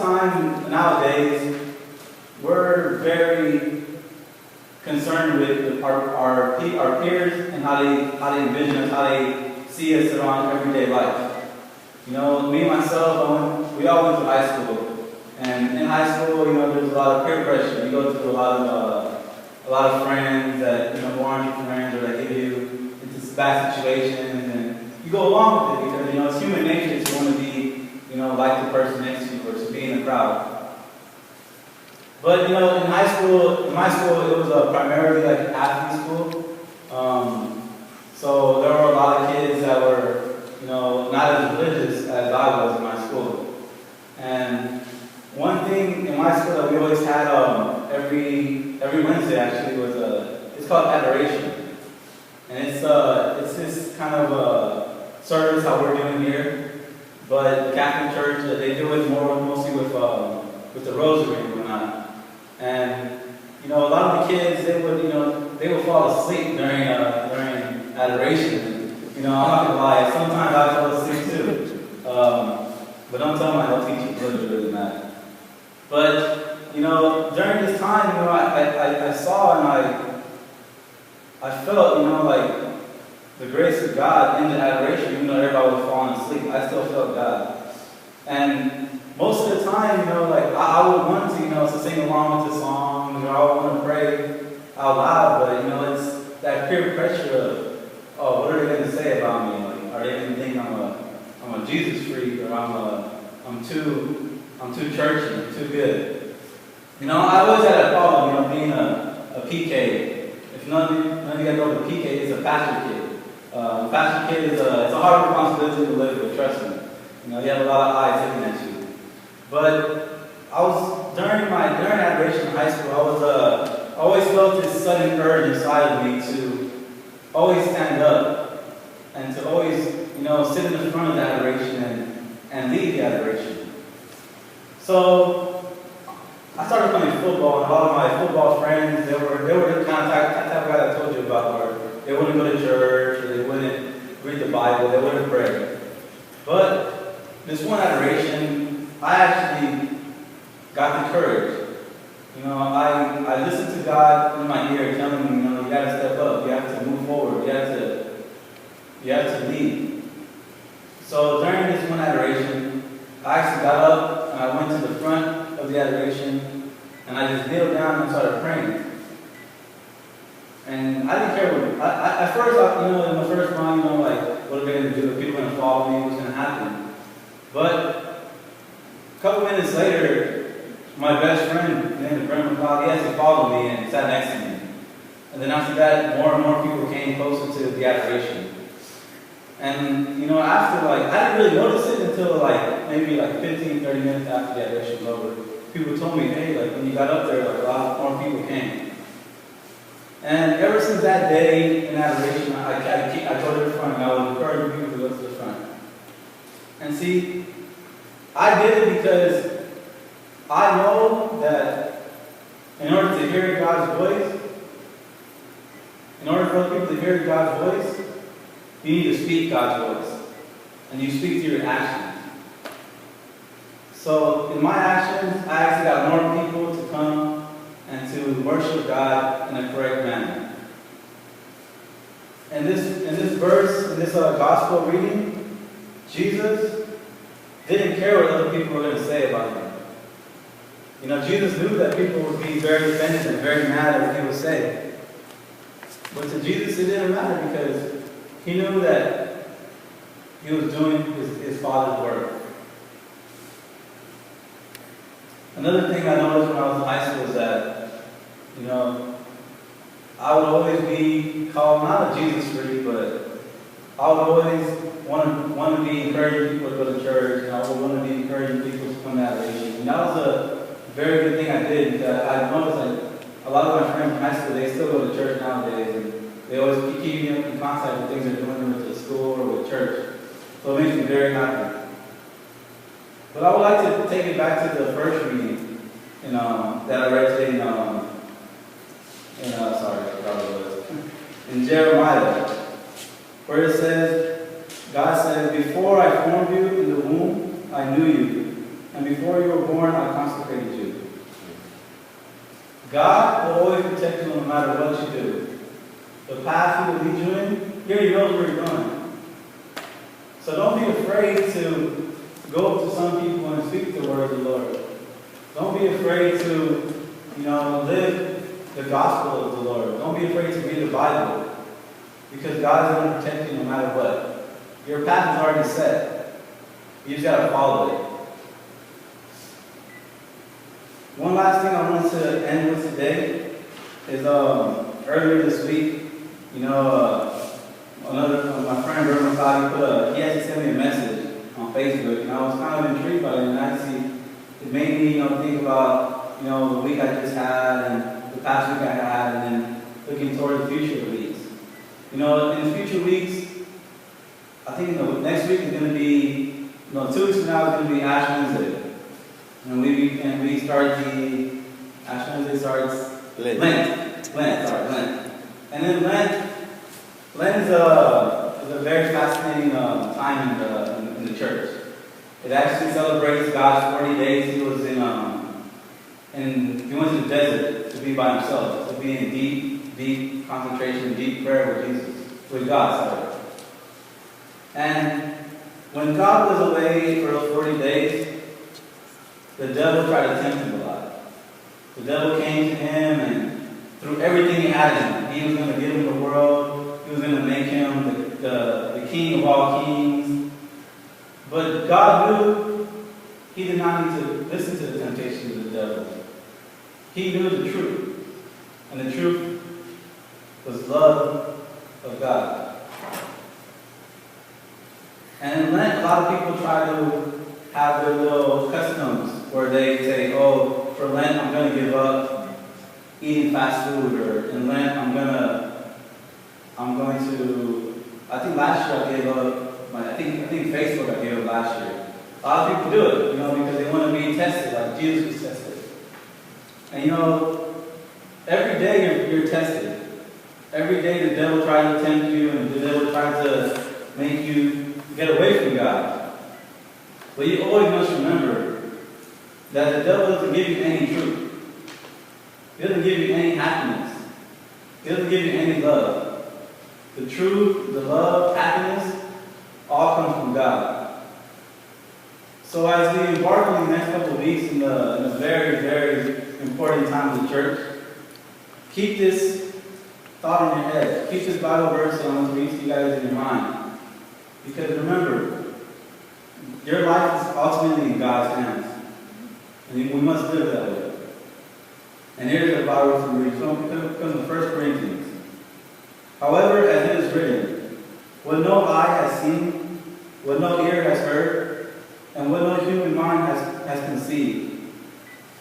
time nowadays, we're very concerned with our peers and how they envision us, how they see us around everyday life. You know, me and myself, we all went to high school, and in high school, you know, there's a lot of peer pressure. You go through a lot of friends that, you know, who aren't your friends, or that get you into bad situations, and you go along with it because, you know, it's human nature to want to be, you know, like the person next to you, or to be in a crowd. But, you know, in my school, it was primarily like an athlete school. So there were a lot of kids that were, you know, not as religious as I was in my school. And one thing in my school that we always had every Wednesday actually was it's called adoration, and it's this kind of service how we're doing here, but the Catholic Church they do it mostly with the rosary and whatnot. And you know, a lot of the kids they would fall asleep during adoration. You know, I'm not gonna lie, sometimes I fell asleep too. But don't tell my health teacher, because it really matters. But you know, during this time, you know, I saw and I felt, you know, like the grace of God in the adoration. Even though everybody was falling asleep, I still felt God. And most of the time, you know, like I would want to, you know, to sing along with the songs, or I would want to pray out loud, but you know, it's that peer pressure of, oh, what are they going to say about me? Like, are they going to think I'm a Jesus freak, or I'm too churchy, I'm too good? You know, I always had a problem, you know, being a PK. If none of you guys know what a PK is, a pastor kid. Pastor kid it's a hard responsibility to live with, trust me. You know, you have a lot of eyes looking at you. But I was during adoration in high school, I always felt this sudden urge inside of me to always stand up and to always, you know, sit in the front of the adoration and lead the adoration. So I started playing football, and a lot of my football friends, they were the kind of type of guy I told you about, where they wouldn't go to church, or they wouldn't read the Bible, they wouldn't pray. But this one adoration, I actually got the courage. You know, I listened to God in my ear telling me, you know, you got to step up, you have to move forward, you have to lead. So during this one adoration, I actually got up and I went to the front of the adoration, and I just kneeled down and started praying. And I didn't care what, at first, you know, in the first mind, you know, like, what are they going to do? Are people going to follow me? What's going to happen? But a couple minutes later, my best friend, named Brent McLeod, he actually followed me and sat next to me. And then after that, more and more people came closer to the adoration. And, you know, after, like, I didn't really notice it until, like, maybe, like, 15, 30 minutes after the adoration was over. People told me, hey, like, when you got up there, like, a lot more people came. And ever since that day in adoration, I go to the front, and I would encourage people to go to the front. And see, I did it because I know that in order to hear God's voice, in order for other people to hear God's voice, you need to speak God's voice. And you speak through your actions. So in my actions, I actually got more people to come and to worship God in a correct manner. And this verse, in this gospel reading, Jesus didn't care what other people were going to say about him. You know, Jesus knew that people would be very offended and very mad at what he would say. But to Jesus, it didn't matter, because he knew that he was doing his Father's work. Another thing I noticed when I was in high school is that, you know, I would always be called not a Jesus freak, but I would always want to be encouraging people to go to church, and I would want to be encouraging people to come to adoration. And that was a very good thing I did, because I noticed that a lot of my friends in high school, they still go to church nowadays, and they always keep me in contact with things they're doing with the school or with church. So it makes me very happy. But I would like to take it back to the first reading that I read today in Jeremiah, where it says, God says, before I formed you in the womb, I knew you, and before you were born, I consecrated you. God will always protect you no matter what you do. The path He will lead you in, He already knows where you're going. So don't be afraid to go up to some people and speak the word of the Lord. Don't be afraid to, live the gospel of the Lord. Don't be afraid to read the Bible, because God is going to protect you no matter what. Your path is already set. You just got to follow it. One last thing I wanted to end with today is earlier this week, my friend Reverend Cloudy he actually sent me a message on Facebook, and I was kind of intrigued by it, and actually it made me think about the week I just had and the past week I had, and then looking toward the future weeks. In the future weeks, I think next week is going to be 2 weeks from now is going to be Ash Wednesday. And we start the Ash Wednesday starts Lent. And then Lent is a very fascinating time in the church. It actually celebrates God's 40 days. He was he went to the desert to be by himself, to be in deep concentration, deep prayer with God. And when God was away for those 40 days, the devil tried to tempt him a lot. The devil came to him, and through everything he had in him, he was going to give him the world. He was going to make him the king of all kings. But God knew he did not need to listen to the temptations of the devil. He knew the truth. And the truth was love of God. And in Lent, a lot of people try to have their little customs where they say, oh, for Lent I'm going to give up eating fast food, or in Lent I'm going to, I think last year I gave up, I think Facebook I gave up last year. A lot of people do it, because they want to be tested, like Jesus was tested. And every day you're tested. Every day the devil tries to tempt you, and the devil tries to make you get away from God. But you always must remember that the devil doesn't give you any truth. He doesn't give you any happiness. He doesn't give you any love. The truth, the love, happiness, all comes from God. So as we embark on the next couple of weeks in a very, very important time in the church, keep this thought in your head. Keep this Bible verse that I want to read to you guys in your mind. Because remember, your life is ultimately in God's hands. And we must live that way. And here's the Bible verse we read. It comes from 1 Corinthians. However, as it is written, what no eye has seen, what no ear has heard, and what no human mind has conceived,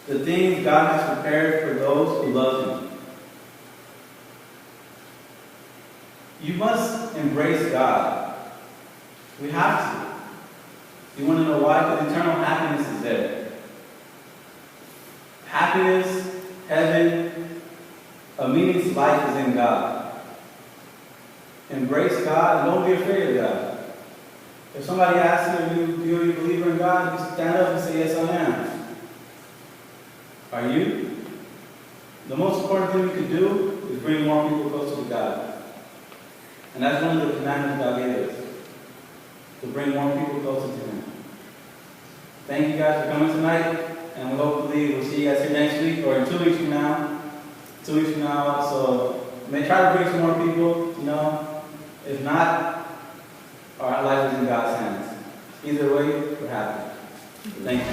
the things God has prepared for those who love Him. You must embrace God. We have to. You want to know why? Because eternal happiness is there. Happiness, heaven, a meaning to life is in God. Embrace God and don't be afraid of God. If somebody asks you, do you believe in God? You stand up and say, yes, I am. Are you? The most important thing we can do is bring more people closer to God. And that's one of the commandments God gave us. To bring more people closer to Him. Thank you guys for coming tonight. And hopefully we'll see you guys here next week or in 2 weeks from now. 2 weeks from now. So may try to bring some more people, If not, our life is in God's hands. Either way, we're happy. Thank you.